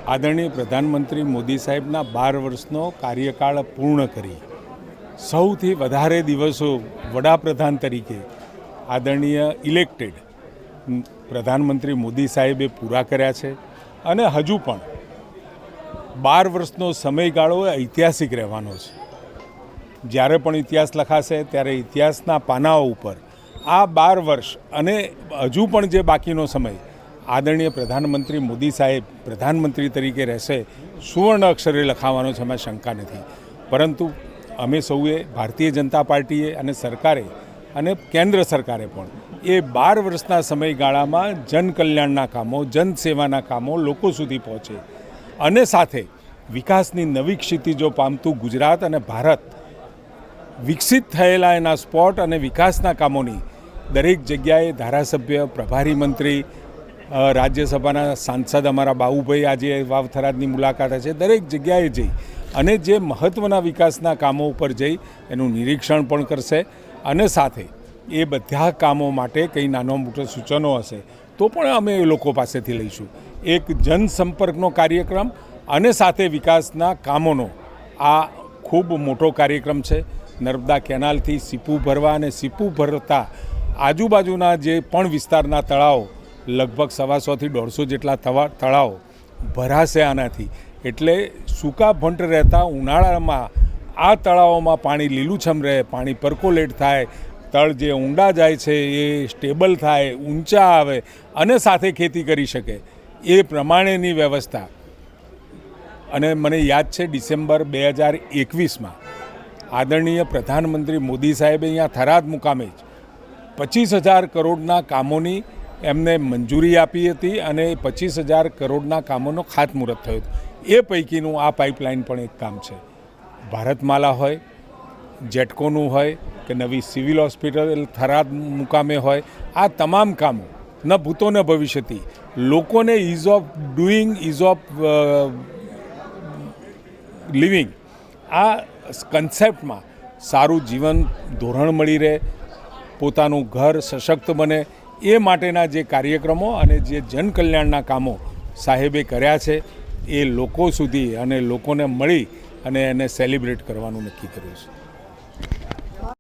આદરણીય પ્રધાનમંત્રી મોદી સાહેબના 12 વર્ષનો કાર્યકાળ પૂર્ણ કરી સૌથી વધારે દિવસો વડાપ્રધાન તરીકે આદરણીય ઇલેક્ટેડ પ્રધાનમંત્રી મોદી સાહેબે પૂરા કર્યા છે અને હજુ પણ 12 વર્ષનો સમયગાળો ઐતિહાસિક રહેવાનો છે। જ્યારે પણ ઇતિહાસ લખાશે ત્યારે ઇતિહાસના પાનાઓ ઉપર આ 12 વર્ષ અને હજુ પણ જે બાકીનો સમય આદરણીય પ્રધાનમંત્રી મોદી સાહેબ પ્રધાનમંત્રી તરીકે રહેશે સુવર્ણ અક્ષરે લખાવાનો છે, એમાં શંકા નથી। પરંતુ અમે સૌએ ભારતીય જનતા પાર્ટીએ અને સરકારે અને કેન્દ્ર સરકારે પણ એ 12 વર્ષના સમયગાળામાં જનકલ્યાણના કામો, જનસેવાના કામો લોકો સુધી પહોંચે અને સાથે વિકાસની નવી ક્ષિતિજો પામતું ગુજરાત અને ભારત વિકસિત થયેલા એના સ્પોટ અને વિકાસના કામોની દરેક જગ્યાએ ધારાસભ્ય, પ્રભારી મંત્રી, રાજ્યસભાના સાંસદ અમારા બાબુભાઈ આજે વાવથરાદની મુલાકાતે છે, દરેક જગ્યાએ જઈ અને જે મહત્ત્વના વિકાસના કામો ઉપર જઈ એનું નિરીક્ષણ પણ કરશે અને સાથે એ બધા કામો માટે કંઈ નાનો મોટો સૂચનો હશે તો પણ અમે એ લોકો પાસેથી લઈશું। એક જનસંપર્કનો કાર્યક્રમ અને સાથે વિકાસના કામોનો આ ખૂબ મોટો કાર્યક્રમ છે। નર્મદા કેનાલથી સીપુ ભરવા અને સીપુ ભરતા આજુબાજુના જે પણ વિસ્તારના તળાવો લગભગ 125 થી 150 જેટલા તળાવો ભરાશે આનાથી। એટલે સૂકા ભંટ રહેતા ઉનાળામાં આ તળાવોમાં પાણી લીલુંછમ રહે, પાણી પર્કોલેટ થાય, તળ જે ઊંડા જાય છે એ સ્ટેબલ થાય, ઊંચા આવે અને સાથે ખેતી કરી શકે એ પ્રમાણેની વ્યવસ્થા। અને મને યાદ છે ડિસેમ્બર 2021માં આદરણીય પ્રધાનમંત્રી મોદી સાહેબે અહીંયા થરાદ મુકામે જ 25,000 કરોડના કામોની એમને મંજૂરી આપી હતી અને 25,000 કરોડના કામોનો ખાતમુહૂર્ત થયું હતું। એ પૈકીનું આ પાઇપલાઇન પણ એક કામ છે। ભારતમાલા હોય, જેટકોનું હોય કે નવી સિવિલ હોસ્પિટલ થરાદ મુકામે હોય, આ તમામ કામો ન ભૂતો ન ભવિષ્યથી લોકોને ease of doing, ease of living આ કન્સેપ્ટમાં સારું જીવન ધોરણ મળી રહે, પોતાનું ઘર સશક્ત બને એ માટેના જે કાર્યક્રમો અને જે જનકલ્યાણના કામો સાહેબે કર્યા છે એ લોકો સુધી અને લોકોને મળી અને એને સેલિબ્રેટ કરવાનું નક્કી કર્યું છે।